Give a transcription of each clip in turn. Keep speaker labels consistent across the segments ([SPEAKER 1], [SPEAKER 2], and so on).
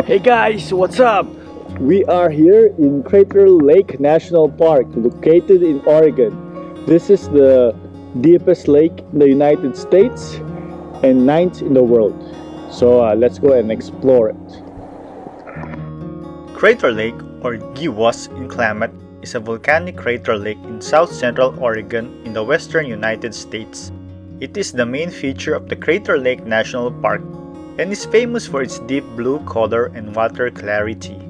[SPEAKER 1] Hey guys, what's up?
[SPEAKER 2] We are here in Crater Lake National Park, located in Oregon. This is the deepest lake in the United States and ninth in the world. So let's go and explore it.
[SPEAKER 3] Crater Lake, or GWAS in Klamath, is a volcanic crater lake in south-central Oregon in the western United States. It is the main feature of the Crater Lake National Park and is famous for its deep blue color and water clarity.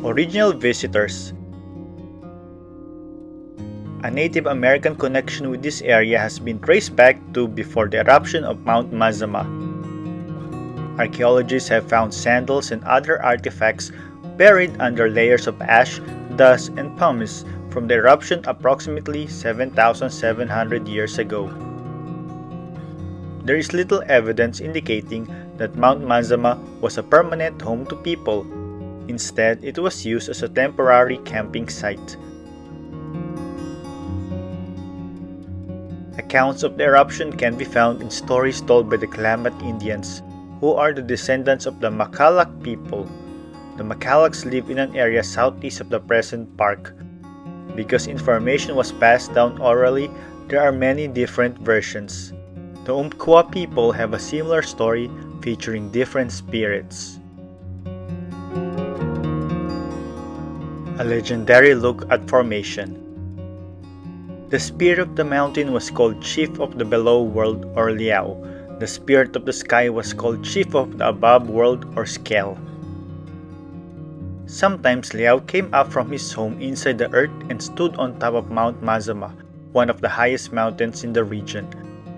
[SPEAKER 3] Original visitors. A Native American connection with this area has been traced back to before the eruption of Mount Mazama. Archaeologists have found sandals and other artifacts buried under layers of ash, dust, and pumice from the eruption approximately 7,700 years ago. There is little evidence indicating that Mount Mazama was a permanent home to people. Instead, it was used as a temporary camping site. Accounts of the eruption can be found in stories told by the Klamath Indians, who are the descendants of the Makalak people. The Makalaks live in an area southeast of the present park. Because information was passed down orally, there are many different versions. The Umpqua people have a similar story featuring different spirits. A legendary look at formation. The spirit of the mountain was called Chief of the Below World or Liao. The spirit of the sky was called Chief of the Above World or Skel. Sometimes Liao came up from his home inside the earth and stood on top of Mount Mazama, one of the highest mountains in the region.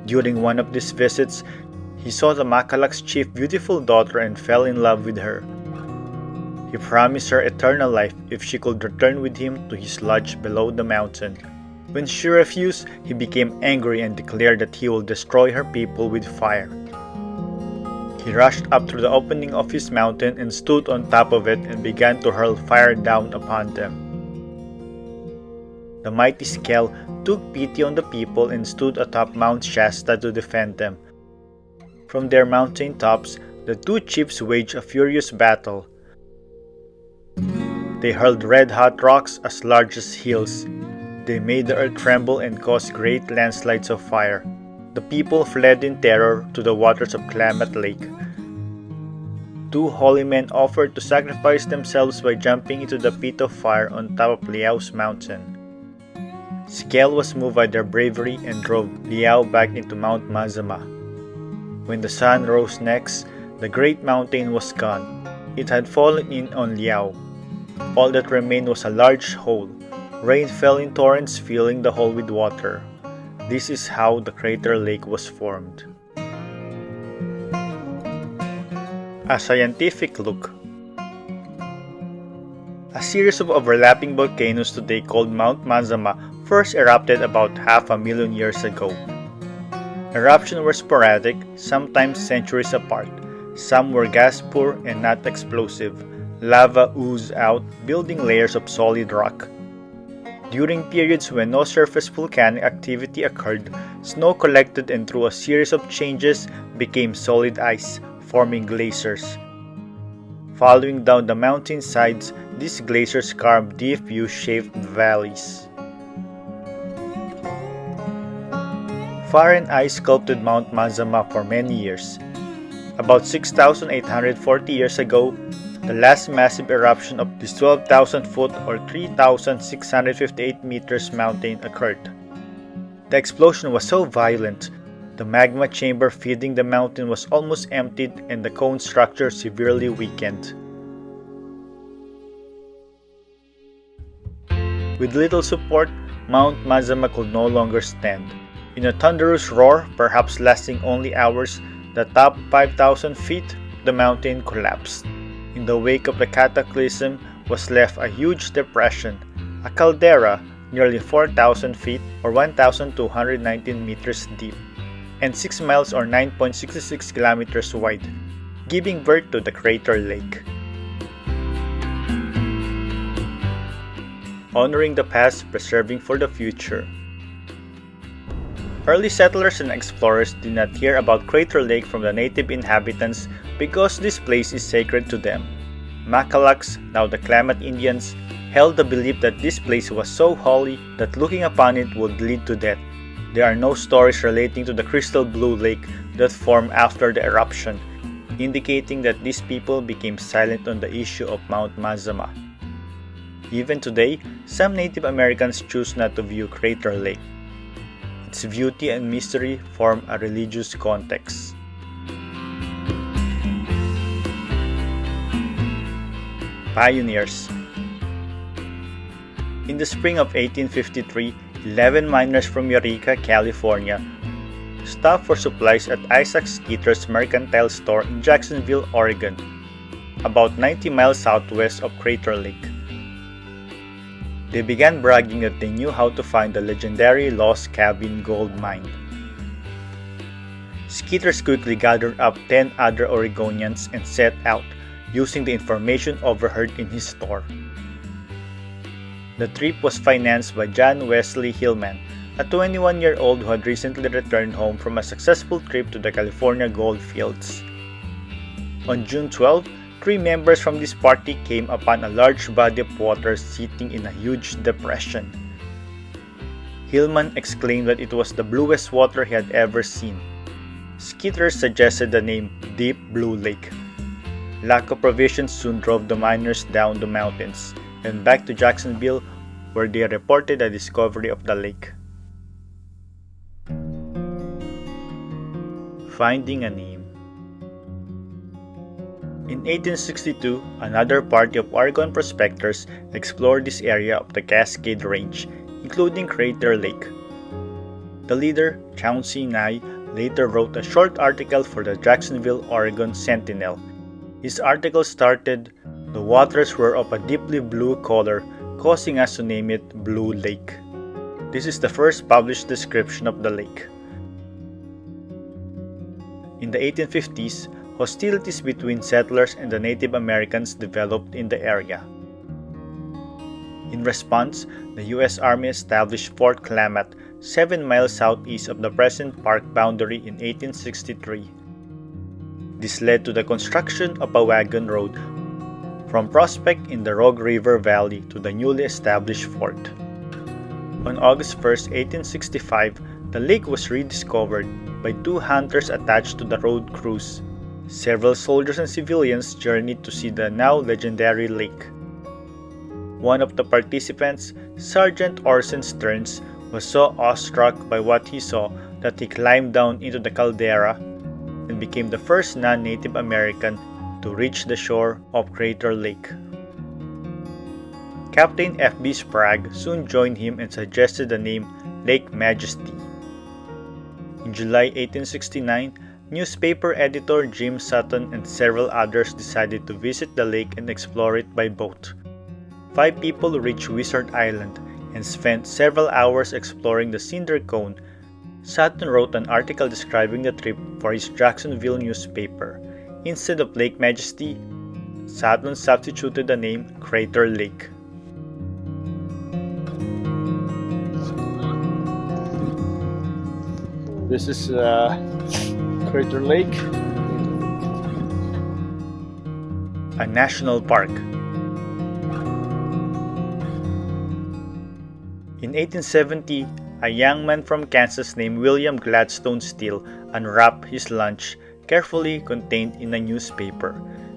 [SPEAKER 3] During one of these visits, he saw the Makalak's chief's beautiful daughter and fell in love with her. He promised her eternal life if she could return with him to his lodge below the mountain. When she refused, he became angry and declared that he will destroy her people with fire. He rushed up through the opening of his mountain and stood on top of it and began to hurl fire down upon them. The mighty Skel took pity on the people and stood atop Mount Shasta to defend them. From their mountain tops, the two chiefs waged a furious battle. They hurled red-hot rocks as large as hills. They made the earth tremble and caused great landslides of fire. The people fled in terror to the waters of Klamath Lake. Two holy men offered to sacrifice themselves by jumping into the pit of fire on top of Liao's mountain. Skel was moved by their bravery and drove Liao back into Mount Mazama. When the sun rose next, the great mountain was gone. It had fallen in on Liao. All that remained was a large hole. Rain fell in torrents, filling the hole with water. This is how the crater lake was formed. A scientific look. A series of overlapping volcanoes today called Mount Mazama first erupted about 500,000 years ago. Eruptions were sporadic, sometimes centuries apart. Some were gas-poor and not explosive. Lava oozed out, building layers of solid rock. During periods when no surface volcanic activity occurred, snow collected and through a series of changes became solid ice, forming glaciers. Following down the mountain sides, these glaciers carved deep U-shaped valleys. Fire and ice sculpted Mount Mazama for many years. About 6,840 years ago, the last massive eruption of this 12,000-foot or 3,658 meters mountain occurred. The explosion was so violent, the magma chamber feeding the mountain was almost emptied and the cone structure severely weakened. With little support, Mount Mazama could no longer stand. In a thunderous roar, perhaps lasting only hours, the top 5,000 feet of the mountain collapsed. In the wake of the cataclysm was left a huge depression, a caldera nearly 4,000 feet or 1,219 meters deep, and 6 miles or 9.66 kilometers wide, giving birth to the crater lake. Honoring the past, preserving for the future. Early settlers and explorers did not hear about Crater Lake from the native inhabitants because this place is sacred to them. Macalax, now the Klamath Indians, held the belief that this place was so holy that looking upon it would lead to death. There are no stories relating to the crystal blue lake that formed after the eruption, indicating that these people became silent on the issue of Mount Mazama. Even today, some Native Americans choose not to view Crater Lake. Its beauty and mystery form a religious context. Pioneers. In the spring of 1853, 11 miners from Eureka, California, stopped for supplies at Isaac Skeeter's Mercantile Store in Jacksonville, Oregon, about 90 miles southwest of Crater Lake. They began bragging that they knew how to find the legendary Lost Cabin gold mine. Skeeters quickly gathered up 10 other Oregonians and set out, using the information overheard in his store. The trip was financed by John Wesley Hillman, a 21-year-old who had recently returned home from a successful trip to the California gold fields. On June 12, 3 members from this party came upon a large body of water sitting in a huge depression. Hillman exclaimed that it was the bluest water he had ever seen. Skeeter suggested the name Deep Blue Lake. Lack of provisions soon drove the miners down the mountains and back to Jacksonville, where they reported the discovery of the lake. Finding a name. In 1862, another party of Oregon prospectors explored this area of the Cascade Range, including Crater Lake. The leader, Chauncey Nye, later wrote a short article for the Jacksonville, Oregon Sentinel. His article started, "The waters were of a deeply blue color, causing us to name it Blue Lake." This is the first published description of the lake. In the 1850s, hostilities between settlers and the Native Americans developed in the area. In response, the U.S. Army established Fort Klamath, 7 miles southeast of the present park boundary in 1863. This led to the construction of a wagon road from Prospect in the Rogue River Valley to the newly established fort. On August 1, 1865, the lake was rediscovered by 2 hunters attached to the road crews. Several soldiers and civilians journeyed to see the now legendary lake. One of the participants, Sergeant Orson Stearns, was so awestruck by what he saw that he climbed down into the caldera and became the first non-Native American to reach the shore of Crater Lake. Captain F.B. Sprague soon joined him and suggested the name Lake Majesty. In July 1869, newspaper editor Jim Sutton and several others decided to visit the lake and explore it by boat. 5 people reached Wizard Island and spent several hours exploring the Cinder Cone. Sutton wrote an article describing the trip for his Jacksonville newspaper. Instead of Lake Majesty, Sutton substituted the name Crater Lake.
[SPEAKER 2] This is Crater Lake.
[SPEAKER 3] A national park. In 1870, a young man from Kansas named William Gladstone Steele unwrapped his lunch, carefully contained in a newspaper.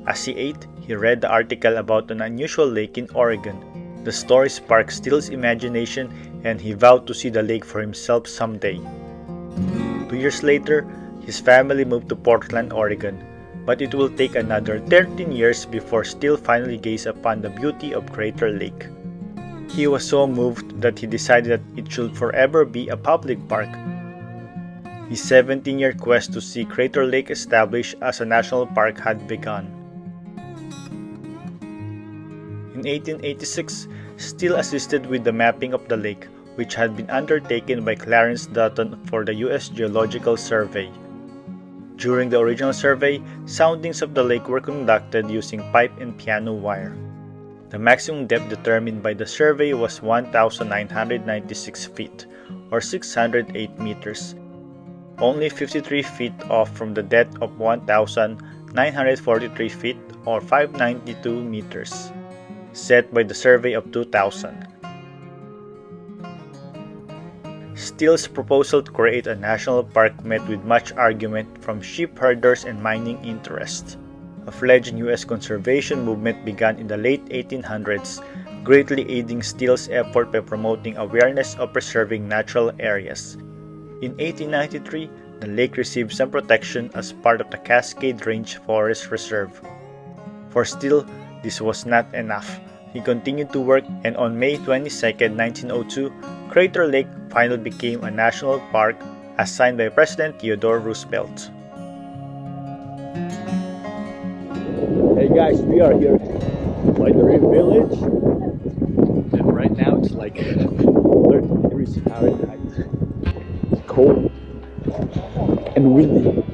[SPEAKER 3] As he ate, he read the article about an unusual lake in Oregon. The story sparked Steele's imagination, and he vowed to see the lake for himself someday. 2 years later, his family moved to Portland, Oregon, but it will take another 13 years before Steele finally gazed upon the beauty of Crater Lake. He was so moved that he decided that it should forever be a public park. His 17-year quest to see Crater Lake established as a national park had begun. In 1886, Steele assisted with the mapping of the lake, which had been undertaken by Clarence Dutton for the U.S. Geological Survey. During the original survey, soundings of the lake were conducted using pipe and piano wire. The maximum depth determined by the survey was 1,996 feet, or 608 meters, only 53 feet off from the depth of 1,943 feet or 592 meters, set by the survey of 2000. Steele's proposal to create a national park met with much argument from sheep herders and mining interests. A fledgling U.S. conservation movement began in the late 1800s, greatly aiding Steele's effort by promoting awareness of preserving natural areas. In 1893, the lake received some protection as part of the Cascade Range Forest Reserve. For Steele, this was not enough. He continued to work, and on May 22, 1902, Crater Lake finally became a national park as signed by President Theodore Roosevelt.
[SPEAKER 2] Hey guys, we are here by the Reef Village, and right now it's like 30 degrees Fahrenheit. It's cold and windy.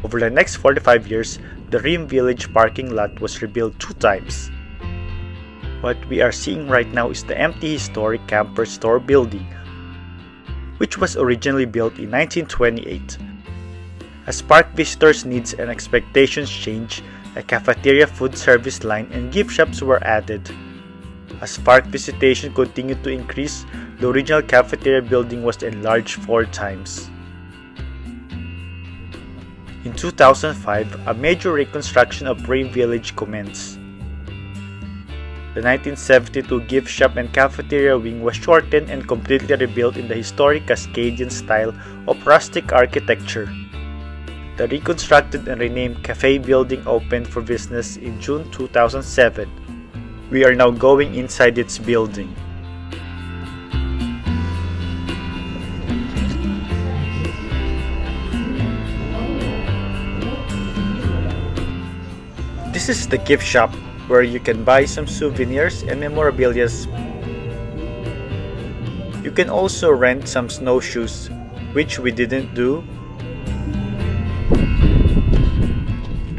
[SPEAKER 3] Over the next 45 years, the Reef Village parking lot was rebuilt 2 times. What we are seeing right now is the empty historic Camper Store building, which was originally built in 1928. As park visitors' needs and expectations changed, a cafeteria, food service line, and gift shops were added. As park visitation continued to increase, the original cafeteria building was enlarged 4 times. In 2005, a major reconstruction of Reef Village commenced. The 1972 gift shop and cafeteria wing was shortened and completely rebuilt in the historic Cascadian style of rustic architecture. The reconstructed and renamed Cafe building opened for business in June 2007. We are now going inside its building. This is the gift shop, where you can buy some souvenirs and memorabilia. You can also rent some snowshoes, which we didn't do.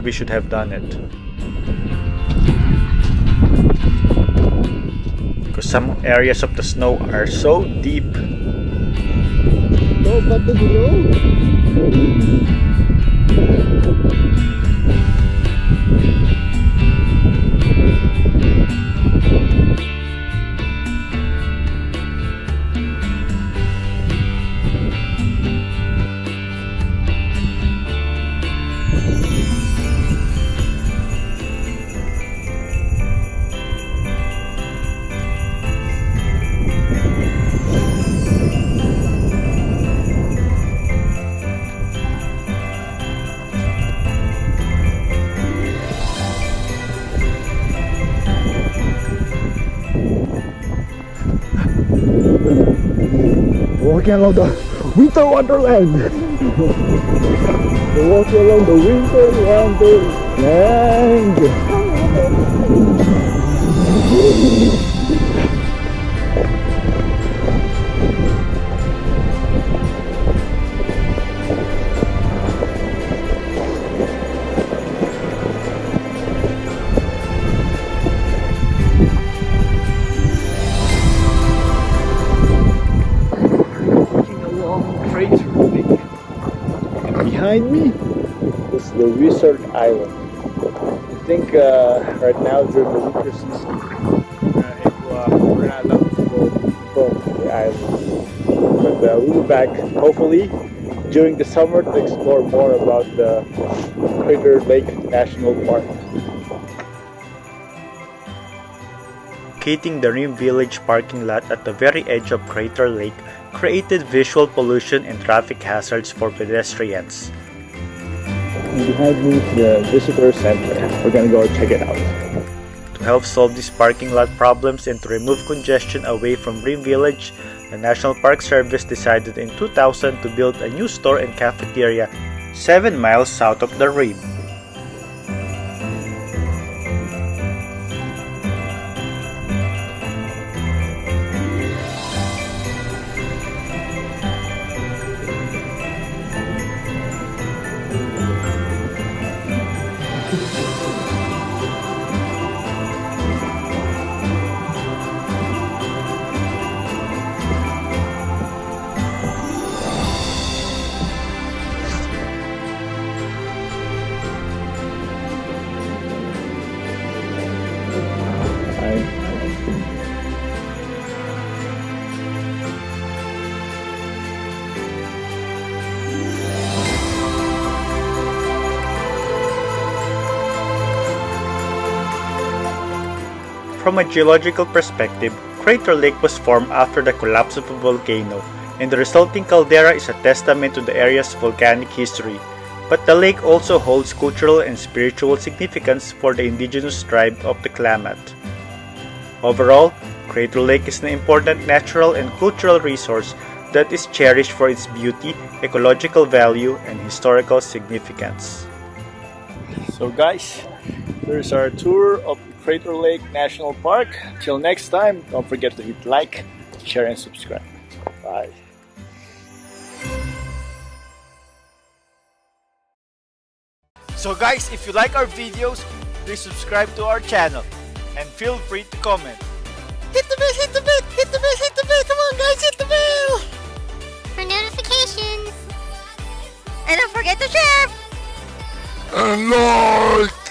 [SPEAKER 3] We should have done it. Because some areas of the snow are so deep.
[SPEAKER 2] Go back to below. Walking along the Winter Wonderland. We're walking along the Winter Wonderland. Behind me is the Wizard Island. I think right now during the winter season, we're not allowed to go from the island. But we'll be back hopefully during the summer to explore more about the Crater Lake National Park.
[SPEAKER 3] Locating the Reef Village parking lot at the very edge of Crater Lake created visual pollution and traffic hazards for pedestrians.
[SPEAKER 2] Behind me is the visitor center. We're gonna go check it out.
[SPEAKER 3] To help solve these parking lot problems and to remove congestion away from Reef Village, the National Park Service decided in 2000 to build a new store and cafeteria 7 miles south of the Reef. From a geological perspective, Crater Lake was formed after the collapse of a volcano, and the resulting caldera is a testament to the area's volcanic history. But the lake also holds cultural and spiritual significance for the indigenous tribe of the Klamath. Overall, Crater Lake is an important natural and cultural resource that is cherished for its beauty, ecological value, and historical significance.
[SPEAKER 2] So guys, there's our tour of Crater Lake National Park. Till next time, don't forget to hit like, share, and subscribe. Bye. So guys, if you like our videos, please subscribe to our channel and feel free to comment.
[SPEAKER 1] Hit the bell, hit the bell, hit the bell, hit the bell. Come on guys, hit the bell.
[SPEAKER 4] For notifications.
[SPEAKER 1] And don't forget to share.
[SPEAKER 5] And like!